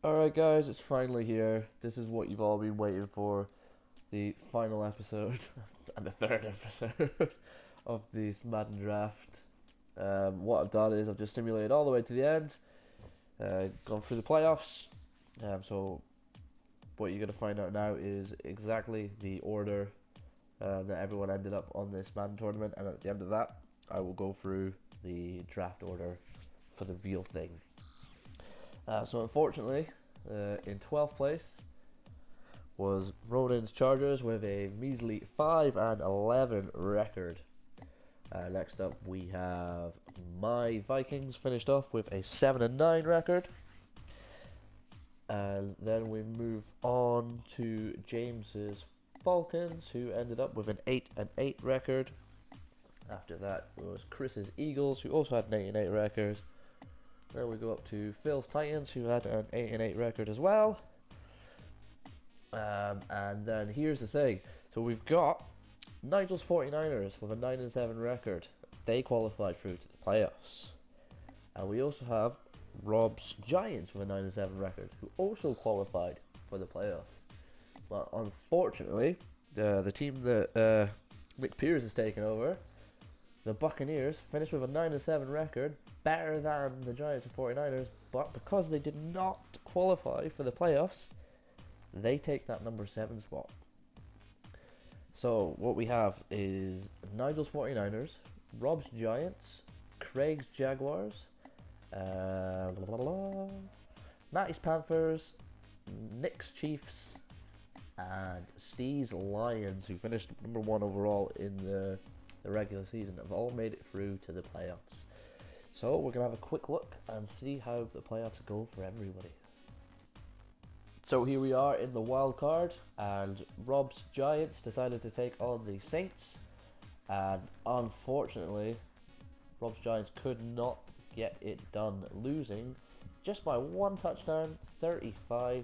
Alright guys, it's finally here. This is what you've all been waiting for. The final episode and the third episode of the Madden draft. What I've done is I've just simulated all the way to the end, gone through the playoffs. So what you're going to find out now is exactly the order that everyone ended up on this Madden tournament, and at the end of that I will go through the draft order for the real thing. So unfortunately, in 12th place was Ronin's Chargers with a measly 5-11 record. Next up we have my Vikings finished off with a 7-9 record. And then we move on to James's Falcons, who ended up with an 8-8 record. After that was Chris's Eagles, who also had an 8-8 record. Then we go up to Phil's Titans, who had an 8-8 record as well. And then here's the thing. So we've got Nigel's 49ers with a 9-7 record. They qualified through to the playoffs. And we also have Rob's Giants with a 9-7 record, who also qualified for the playoffs. But unfortunately, the team that Nick Pierce has taken over, the Buccaneers, finished with a 9-7 record, better than the Giants and 49ers, but because they did not qualify for the playoffs, they take that number 7 spot. So what we have is Nigel's 49ers, Rob's Giants, Craig's Jaguars, Matty's Panthers, Nick's Chiefs, and Steve's Lions, who finished number 1 overall in the regular season, have all made it through to the playoffs. So we're going to have a quick look and see how the playoffs go for everybody. So here we are in the wild card, and Rob's Giants decided to take on the Saints, and unfortunately Rob's Giants could not get it done, losing just by 1 touchdown, 35-28.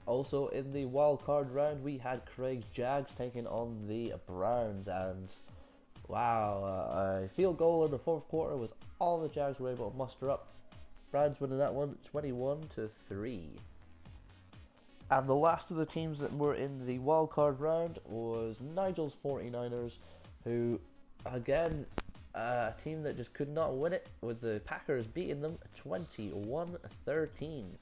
Also in the wild card round we had Craig's Jags taking on the Browns, and wow, a field goal in the 4th quarter was all the Jags were able to muster up. Browns winning that one 21-3. And the last of the teams that were in the wildcard round was Nigel's 49ers, who, again, a team that just could not win it, with the Packers beating them 21-13.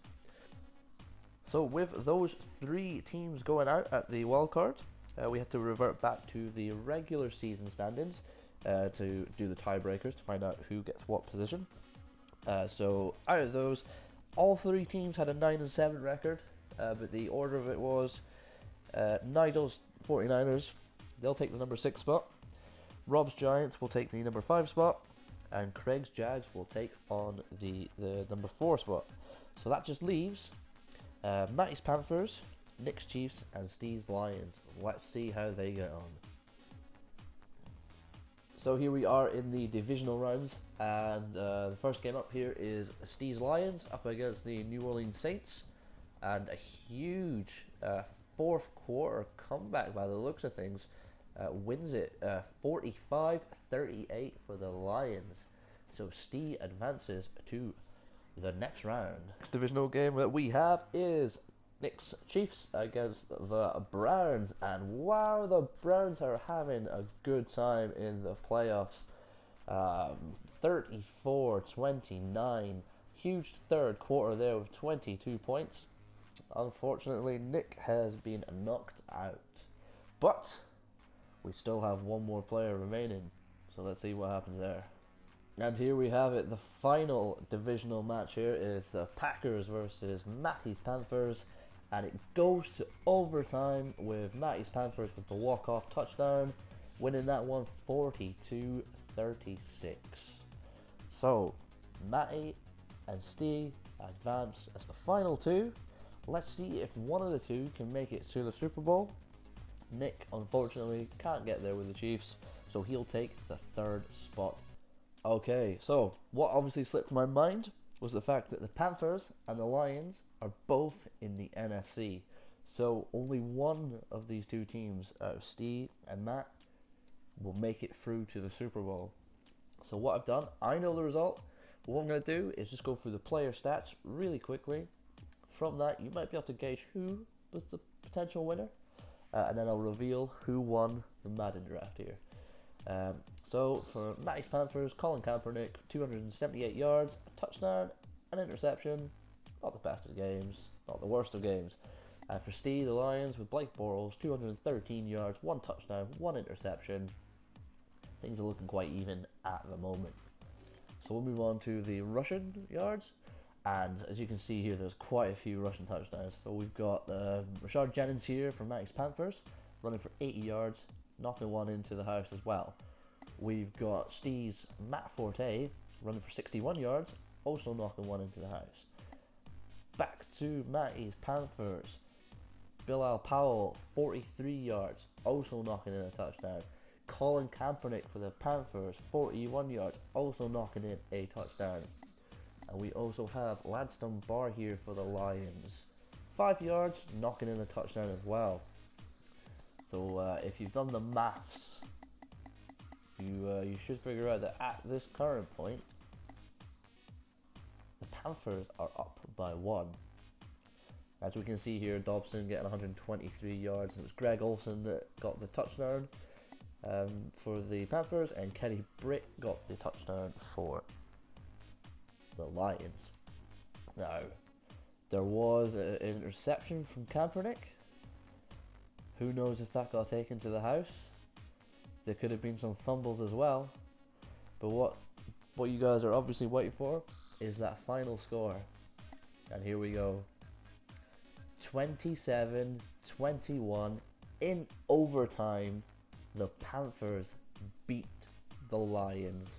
So with those 3 teams going out at the wildcard, we have to revert back to the regular season standings to do the tiebreakers to find out who gets what position. So out of those, all 3 teams had a 9-7 record, but the order of it was Nigel's 49ers, they'll take the number 6 spot, Rob's Giants will take the number 5 spot, and Craig's Jags will take on the number 4 spot. So that just leaves Matty's Panthers, Nick's Chiefs, and Steve's Lions. Let's see how they get on. So here we are in the divisional rounds, and the first game up here is Steve's Lions up against the New Orleans Saints, and a huge 4th quarter comeback by the looks of things wins it 45-38 for the Lions. So Steve advances to the next round. Next divisional game that we have is Nick's Chiefs against the Browns, and wow, the Browns are having a good time in the playoffs. 34-29, huge 3rd quarter there with 22 points. Unfortunately, Nick has been knocked out, but we still have 1 more player remaining, so let's see what happens there. And here we have it, the final divisional match here is the Packers versus Matty's Panthers, and it goes to overtime with Matty's Panthers with the walk-off touchdown, winning that one 42-36. So Matty and Steve advance as the final 2. Let's see if one of the 2 can make it to the Super Bowl. Nick unfortunately can't get there with the Chiefs, so he'll take the 3rd spot. Okay, so what obviously slipped my mind was the fact that the Panthers and the Lions are both in the NFC. So only one of these 2 teams, Steve and Matt, will make it through to the Super Bowl. So what I've done, I know the result. what I'm going to do is just go through the player stats really quickly. From that, you might be able to gauge who was the potential winner, and then I'll reveal who won the Madden draft here. So for Max Panthers, Colin Kaepernick, 278 yards, a touchdown, an interception. Not the best of games, not the worst of games. For Steve, the Lions with Blake Bortles, 213 yards, one touchdown, one interception. Things are looking quite even at the moment. So we'll move on to the rushing yards. And as you can see here, there's quite a few rushing touchdowns. So we've got Rashard Jennings here from Max Panthers, running for 80 yards, knocking one into the house as well. We've got Steve's Matt Forte, running for 61 yards, also knocking one into the house. Back to Matty's Panthers, Bilal Powell, 43 yards, also knocking in a touchdown. Colin Kaepernick for the Panthers, 41 yards, also knocking in a touchdown. And we also have Ladston Barr here for the Lions, 5 yards, knocking in a touchdown as well. So if you've done the maths, you should figure out that at this current point, the Panthers are up by 1. As we can see here, Dobson getting 123 yards, and it was Greg Olsen that got the touchdown for the Panthers, and Kenny Britt got the touchdown for the Lions. Now, there was an interception from Kaepernick. Who knows if that got taken to the house? There could have been some fumbles as well. But what you guys are obviously waiting for is that final score. And here we go. 27-21 in overtime. The Panthers beat the Lions.